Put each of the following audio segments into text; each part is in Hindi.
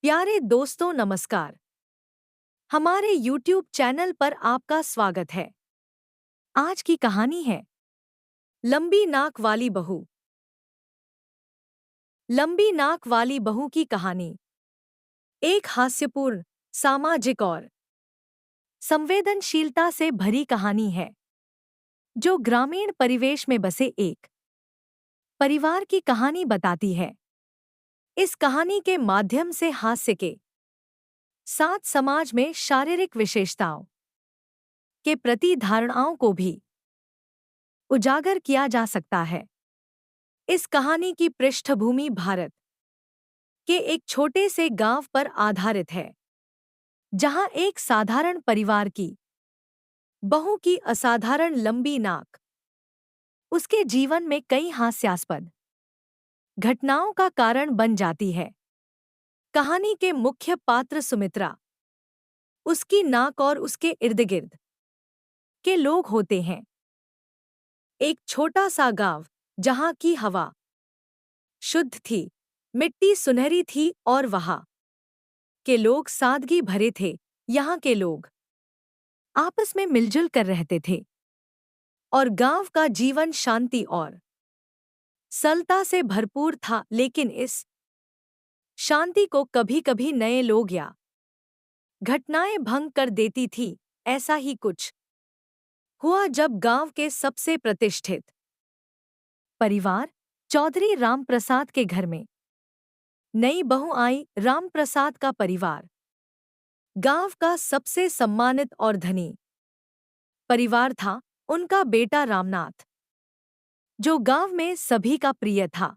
प्यारे दोस्तों नमस्कार। हमारे YouTube चैनल पर आपका स्वागत है। आज की कहानी है लंबी नाक वाली बहू। लंबी नाक वाली बहू की कहानी एक हास्यपूर्ण, सामाजिक और संवेदनशीलता से भरी कहानी है जो ग्रामीण परिवेश में बसे एक परिवार की कहानी बताती है। इस कहानी के माध्यम से हास्य के साथ समाज में शारीरिक विशेषताओं के प्रति धारणाओं को भी उजागर किया जा सकता है। इस कहानी की पृष्ठभूमि भारत के एक छोटे से गांव पर आधारित है, जहां एक साधारण परिवार की बहू की असाधारण लंबी नाक उसके जीवन में कई हास्यास्पद घटनाओं का कारण बन जाती है। कहानी के मुख्य पात्र सुमित्रा, उसकी नाक और उसके इर्द-गिर्द के लोग होते हैं। एक छोटा सा गांव जहां की हवा शुद्ध थी, मिट्टी सुनहरी थी और वहां के लोग सादगी भरे थे। यहाँ के लोग आपस में मिलजुल कर रहते थे और गांव का जीवन शांति और सरलता से भरपूर था। लेकिन इस शांति को कभी-कभी नए लोग या घटनाएं भंग कर देती थी। ऐसा ही कुछ हुआ जब गांव के सबसे प्रतिष्ठित परिवार चौधरी रामप्रसाद के घर में नई बहू आई। रामप्रसाद का परिवार गांव का सबसे सम्मानित और धनी परिवार था। उनका बेटा रामनाथ, जो गांव में सभी का प्रिय था,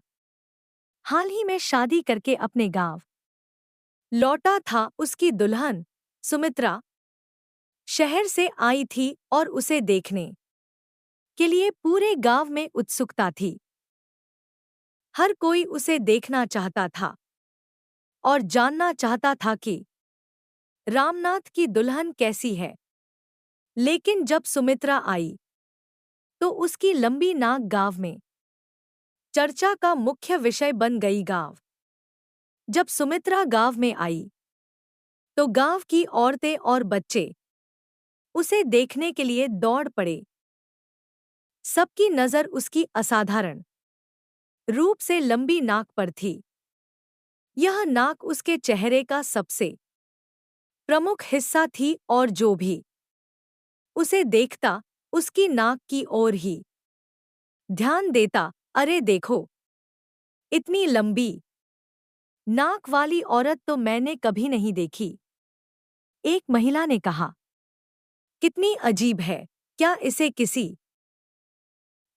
हाल ही में शादी करके अपने गांव लौटा था। उसकी दुल्हन सुमित्रा शहर से आई थी और उसे देखने के लिए पूरे गांव में उत्सुकता थी। हर कोई उसे देखना चाहता था और जानना चाहता था कि रामनाथ की दुल्हन कैसी है। लेकिन जब सुमित्रा आई तो उसकी लंबी नाक गांव में चर्चा का मुख्य विषय बन गई। जब सुमित्रा गांव में आई तो गांव की औरतें और बच्चे उसे देखने के लिए दौड़ पड़े। सबकी नजर उसकी असाधारण रूप से लंबी नाक पर थी। यह नाक उसके चेहरे का सबसे प्रमुख हिस्सा थी और जो भी उसे देखता उसकी नाक की ओर ही ध्यान देता। अरे देखो, इतनी लंबी नाक वाली औरत तो मैंने कभी नहीं देखी, एक महिला ने कहा। कितनी अजीब है, क्या इसे किसी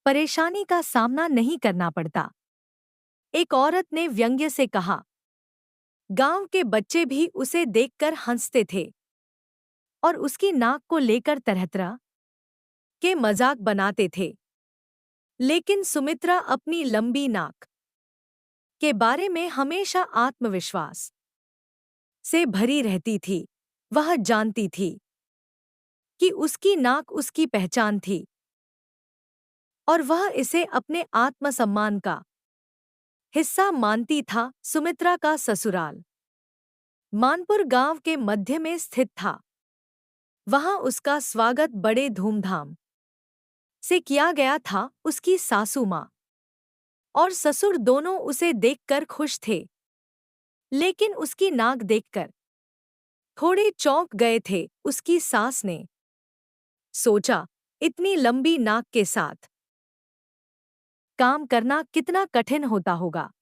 परेशानी का सामना नहीं करना पड़ता? एक औरत ने व्यंग्य से कहा। गांव के बच्चे भी उसे देखकर हंसते थे और उसकी नाक को लेकर तरह-तरह के मजाक बनाते थे। लेकिन सुमित्रा अपनी लंबी नाक के बारे में हमेशा आत्मविश्वास से भरी रहती थी। वह जानती थी कि उसकी नाक उसकी पहचान थी और वह इसे अपने आत्मसम्मान का हिस्सा मानती था। सुमित्रा का ससुराल मानपुर गांव के मध्य में स्थित था। वहां उसका स्वागत बड़े धूमधाम से किया गया था। उसकी सासू माँ और ससुर दोनों उसे देखकर खुश थे, लेकिन उसकी नाक देखकर थोड़े चौंक गए थे। उसकी सास ने सोचा, इतनी लंबी नाक के साथ काम करना कितना कठिन होता होगा।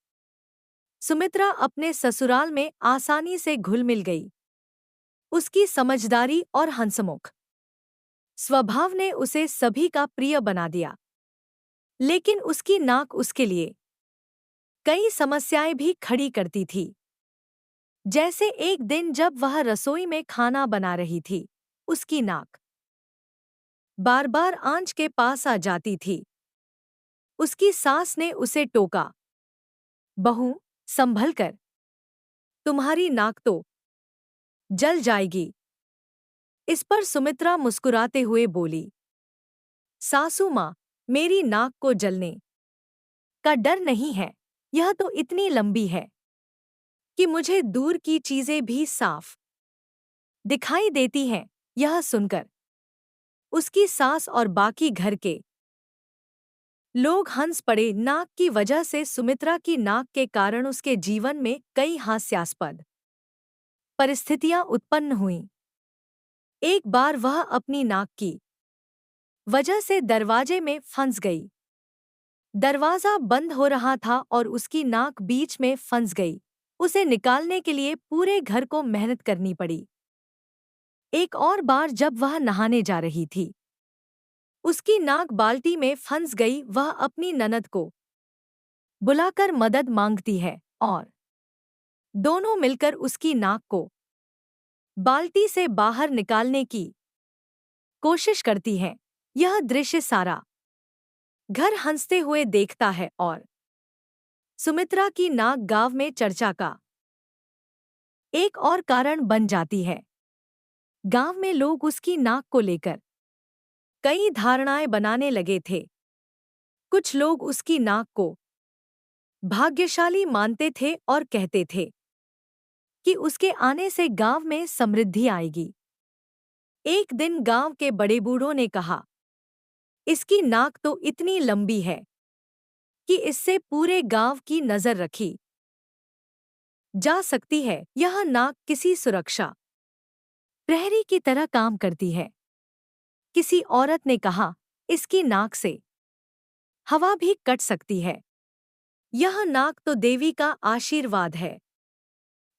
सुमित्रा अपने ससुराल में आसानी से घुल मिल गई। उसकी समझदारी और हंसमुख स्वभाव ने उसे सभी का प्रिय बना दिया। लेकिन उसकी नाक उसके लिए कई समस्याएं भी खड़ी करती थी। जैसे एक दिन जब वह रसोई में खाना बना रही थी, उसकी नाक बार-बार आंच के पास आ जाती थी। उसकी सास ने उसे टोका, बहू, संभल कर, तुम्हारी नाक तो जल जाएगी। इस पर सुमित्रा मुस्कुराते हुए बोली, सासू माँ, मेरी नाक को जलने का डर नहीं है, यह तो इतनी लंबी है कि मुझे दूर की चीजें भी साफ दिखाई देती हैं। यह सुनकर उसकी सास और बाकी घर के लोग हंस पड़े। नाक की वजह से सुमित्रा की नाक के कारण उसके जीवन में कई हास्यास्पद परिस्थितियां उत्पन्न हुईं। एक बार वह अपनी नाक की वजह से दरवाजे में फंस गई। दरवाजा बंद हो रहा था और उसकी नाक बीच में फंस गई। उसे निकालने के लिए पूरे घर को मेहनत करनी पड़ी। एक और बार जब वह नहाने जा रही थी, उसकी नाक बाल्टी में फंस गई। वह अपनी ननद को बुलाकर मदद मांगती है और दोनों मिलकर उसकी नाक को बाल्टी से बाहर निकालने की कोशिश करती हैं। यह दृश्य सारा घर हंसते हुए देखता है और सुमित्रा की नाक गांव में चर्चा का एक और कारण बन जाती है। गांव में लोग उसकी नाक को लेकर कई धारणाएं बनाने लगे थे। कुछ लोग उसकी नाक को भाग्यशाली मानते थे और कहते थे कि उसके आने से गांव में समृद्धि आएगी। एक दिन गांव के बड़े बूढ़ों ने कहा, इसकी नाक तो इतनी लंबी है कि इससे पूरे गांव की नजर रखी जा सकती है। यह नाक किसी सुरक्षा प्रहरी की तरह काम करती है। किसी औरत ने कहा, इसकी नाक से हवा भी कट सकती है। यह नाक तो देवी का आशीर्वाद है।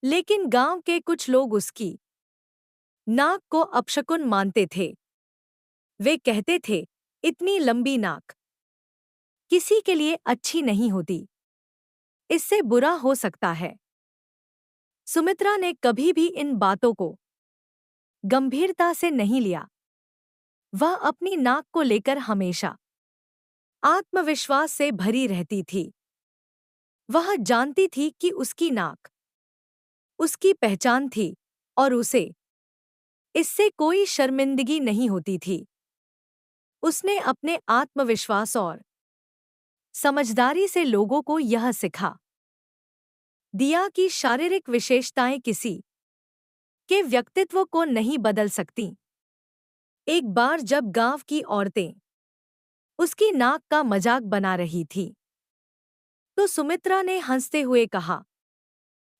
लेकिन गांव के कुछ लोग उसकी नाक को अपशकुन मानते थे। वे कहते थे, इतनी लंबी नाक किसी के लिए अच्छी नहीं होती, इससे बुरा हो सकता है। सुमित्रा ने कभी भी इन बातों को गंभीरता से नहीं लिया। वह अपनी नाक को लेकर हमेशा आत्मविश्वास से भरी रहती थी। वह जानती थी कि उसकी नाक उसकी पहचान थी और उसे इससे कोई शर्मिंदगी नहीं होती थी। उसने अपने आत्मविश्वास और समझदारी से लोगों को यह सिखा दिया कि शारीरिक विशेषताएं किसी के व्यक्तित्व को नहीं बदल सकती। एक बार जब गांव की औरतें उसकी नाक का मजाक बना रही थी, तो सुमित्रा ने हंसते हुए कहा,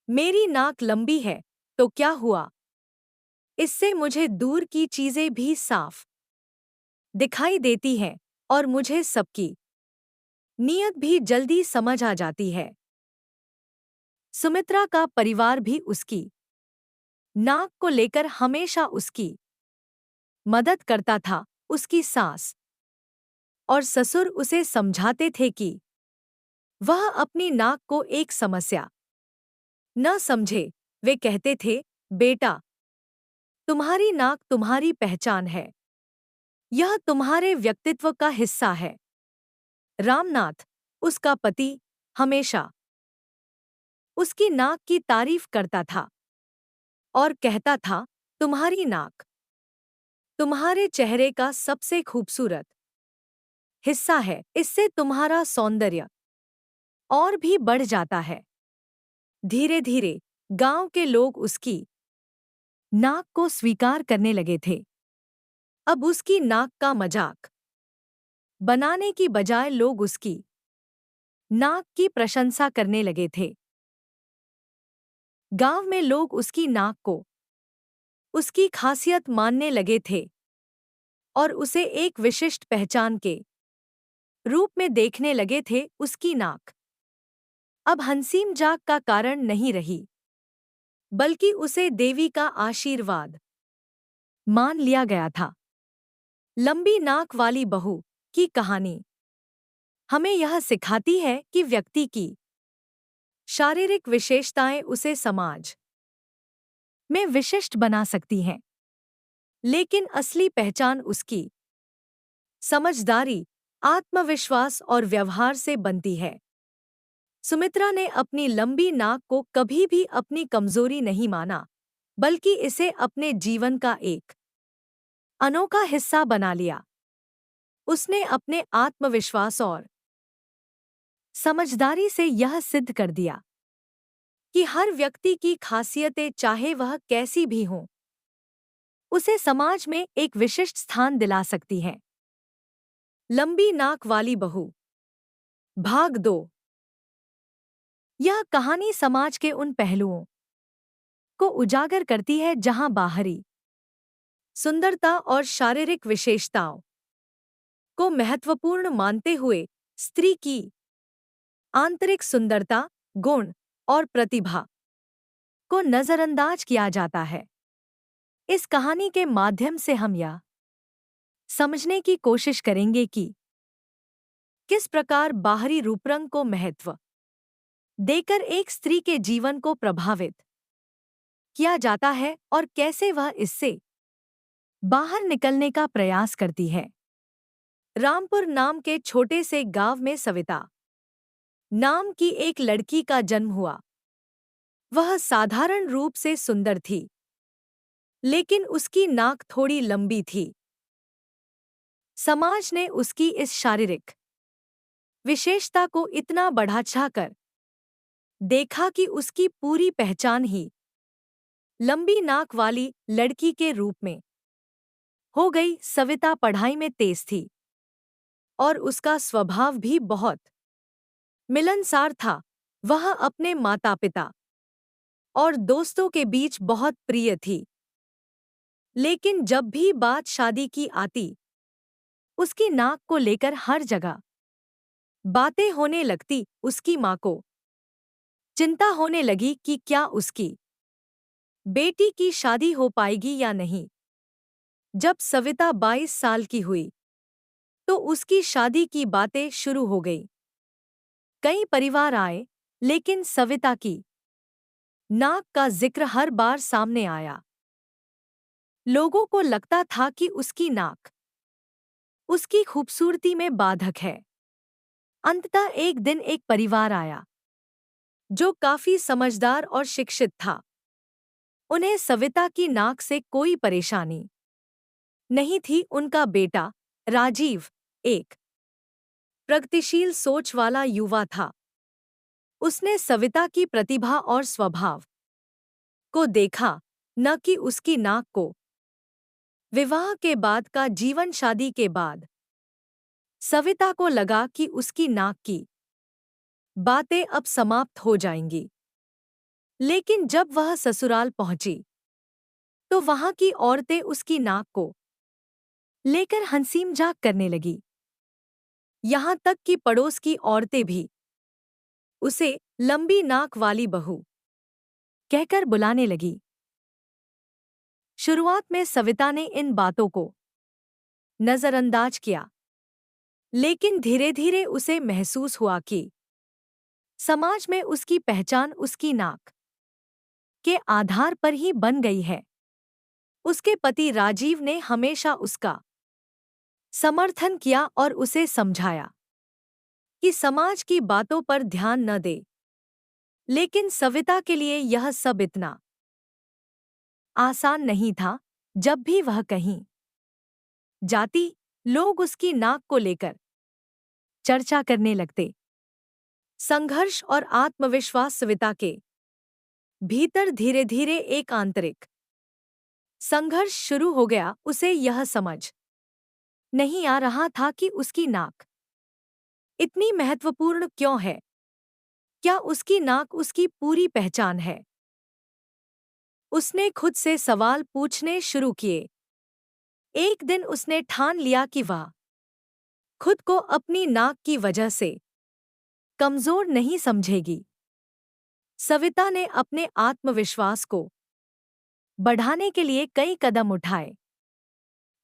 मेरी नाक लंबी है तो क्या हुआ? इससे मुझे दूर की चीजें भी साफ दिखाई देती हैं और मुझे सबकी नीयत भी जल्दी समझ आ जाती है। सुमित्रा का परिवार भी उसकी नाक को लेकर हमेशा उसकी मदद करता था। उसकी सास और ससुर उसे समझाते थे कि वह अपनी नाक को एक समस्या न समझे। वे कहते थे, बेटा, तुम्हारी नाक तुम्हारी पहचान है, यह तुम्हारे व्यक्तित्व का हिस्सा है। रामनाथ, उसका पति, हमेशा उसकी नाक की तारीफ करता था और कहता था, तुम्हारी नाक तुम्हारे चेहरे का सबसे खूबसूरत हिस्सा है, इससे तुम्हारा सौंदर्य और भी बढ़ जाता है। धीरे धीरे गांव के लोग उसकी नाक को स्वीकार करने लगे थे। अब उसकी नाक का मजाक बनाने की बजाय लोग उसकी नाक की प्रशंसा करने लगे थे। गांव में लोग उसकी नाक को उसकी खासियत मानने लगे थे और उसे एक विशिष्ट पहचान के रूप में देखने लगे थे। उसकी नाक अब हंसी मजाक का कारण नहीं रही, बल्कि उसे देवी का आशीर्वाद मान लिया गया था। लंबी नाक वाली बहू की कहानी हमें यह सिखाती है कि व्यक्ति की शारीरिक विशेषताएं उसे समाज में विशिष्ट बना सकती हैं, लेकिन असली पहचान उसकी समझदारी, आत्मविश्वास और व्यवहार से बनती है। सुमित्रा ने अपनी लंबी नाक को कभी भी अपनी कमजोरी नहीं माना, बल्कि इसे अपने जीवन का एक अनोखा हिस्सा बना लिया। उसने अपने आत्मविश्वास और समझदारी से यह सिद्ध कर दिया कि हर व्यक्ति की खासियतें चाहे वह कैसी भी हों, उसे समाज में एक विशिष्ट स्थान दिला सकती हैं। लंबी नाक वाली बहू, भाग 2। यह कहानी समाज के उन पहलुओं को उजागर करती है जहां बाहरी सुंदरता और शारीरिक विशेषताओं को महत्वपूर्ण मानते हुए स्त्री की आंतरिक सुंदरता, गुण और प्रतिभा को नजरअंदाज किया जाता है। इस कहानी के माध्यम से हम यह समझने की कोशिश करेंगे कि किस प्रकार बाहरी रूपरंग को महत्व देकर एक स्त्री के जीवन को प्रभावित किया जाता है और कैसे वह इससे बाहर निकलने का प्रयास करती है। रामपुर नाम के छोटे से गांव में सविता नाम की एक लड़की का जन्म हुआ। वह साधारण रूप से सुंदर थी, लेकिन उसकी नाक थोड़ी लंबी थी। समाज ने उसकी इस शारीरिक विशेषता को इतना बढ़ा चढ़ाकर देखा कि उसकी पूरी पहचान ही लंबी नाक वाली लड़की के रूप में हो गई। सविता पढ़ाई में तेज थी और उसका स्वभाव भी बहुत मिलनसार था। वह अपने माता पिता और दोस्तों के बीच बहुत प्रिय थी, लेकिन जब भी बात शादी की आती, उसकी नाक को लेकर हर जगह बातें होने लगती। उसकी माँ को चिंता होने लगी कि क्या उसकी बेटी की शादी हो पाएगी या नहीं। जब सविता 22 साल की हुई तो उसकी शादी की बातें शुरू हो गई। कई परिवार आए, लेकिन सविता की नाक का जिक्र हर बार सामने आया। लोगों को लगता था कि उसकी नाक उसकी खूबसूरती में बाधक है। अंततः एक दिन एक परिवार आया जो काफी समझदार और शिक्षित था। उन्हें सविता की नाक से कोई परेशानी नहीं थी। उनका बेटा राजीव एक प्रगतिशील सोच वाला युवा था। उसने सविता की प्रतिभा और स्वभाव को देखा, न कि उसकी नाक को। विवाह के बाद का जीवन, शादी के बाद सविता को लगा कि उसकी नाक की बातें अब समाप्त हो जाएंगी। लेकिन जब वह ससुराल पहुंची तो वहां की औरतें उसकी नाक को लेकर हंसी मजाक करने लगी। यहां तक कि पड़ोस की औरतें भी उसे लंबी नाक वाली बहू कहकर बुलाने लगी। शुरुआत में सविता ने इन बातों को नजरअंदाज किया, लेकिन धीरे धीरे उसे महसूस हुआ कि समाज में उसकी पहचान उसकी नाक के आधार पर ही बन गई है। उसके पति राजीव ने हमेशा उसका समर्थन किया और उसे समझाया कि समाज की बातों पर ध्यान न दे। लेकिन सविता के लिए यह सब इतना आसान नहीं था। जब भी वह कहीं जाती, लोग उसकी नाक को लेकर चर्चा करने लगते। संघर्ष और आत्मविश्वास सविता के भीतर धीरे धीरे एक आंतरिक संघर्ष शुरू हो गया। उसे यह समझ नहीं आ रहा था कि उसकी नाक इतनी महत्वपूर्ण क्यों है। क्या उसकी नाक उसकी पूरी पहचान है? उसने खुद से सवाल पूछने शुरू किए। एक दिन उसने ठान लिया कि वह खुद को अपनी नाक की वजह से कमजोर नहीं समझेगी। सविता ने अपने आत्मविश्वास को बढ़ाने के लिए कई कदम उठाए।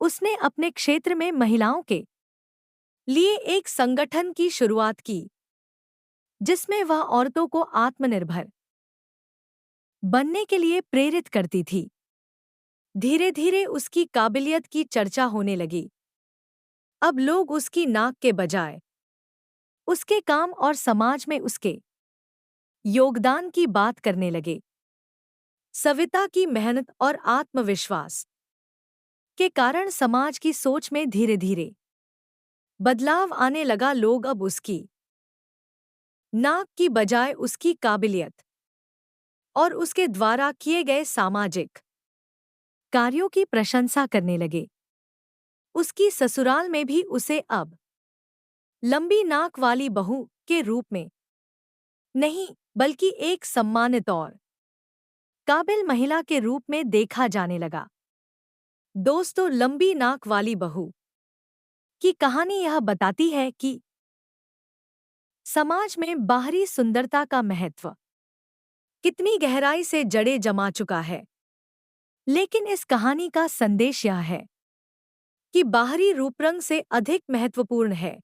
उसने अपने क्षेत्र में महिलाओं के लिए एक संगठन की शुरुआत की, जिसमें वह औरतों को आत्मनिर्भर बनने के लिए प्रेरित करती थी। धीरे धीरे उसकी काबिलियत की चर्चा होने लगी। अब लोग उसकी नाक के बजाय उसके काम और समाज में उसके योगदान की बात करने लगे। सविता की मेहनत और आत्मविश्वास के कारण समाज की सोच में धीरे धीरे बदलाव आने लगा। लोग अब उसकी नाक की बजाय उसकी काबिलियत और उसके द्वारा किए गए सामाजिक कार्यों की प्रशंसा करने लगे। उसकी ससुराल में भी उसे अब लंबी नाक वाली बहू के रूप में नहीं, बल्कि एक सम्मानित और काबिल महिला के रूप में देखा जाने लगा। दोस्तों, लंबी नाक वाली बहू की कहानी यह बताती है कि समाज में बाहरी सुंदरता का महत्व कितनी गहराई से जड़े जमा चुका है। लेकिन इस कहानी का संदेश यह है कि बाहरी रूपरंग से अधिक महत्वपूर्ण है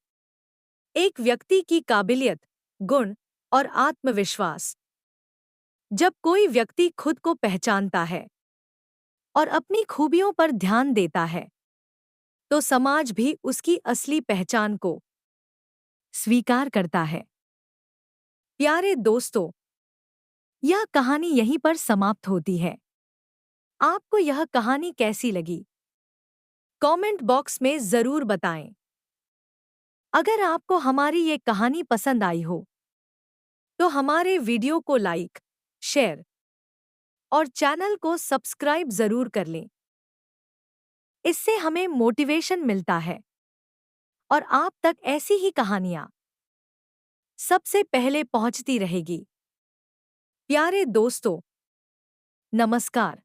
एक व्यक्ति की काबिलियत, गुण और आत्मविश्वास। जब कोई व्यक्ति खुद को पहचानता है और अपनी खूबियों पर ध्यान देता है, तो समाज भी उसकी असली पहचान को स्वीकार करता है। प्यारे दोस्तों, यह कहानी यहीं पर समाप्त होती है। आपको यह कहानी कैसी लगी? कमेंट बॉक्स में जरूर बताएं। अगर आपको हमारी ये कहानी पसंद आई हो, तो हमारे वीडियो को लाइक, शेयर और चैनल को सब्सक्राइब जरूर कर लें। इससे हमें मोटिवेशन मिलता है और आप तक ऐसी ही कहानियां सबसे पहले पहुंचती रहेगी। प्यारे दोस्तों, नमस्कार।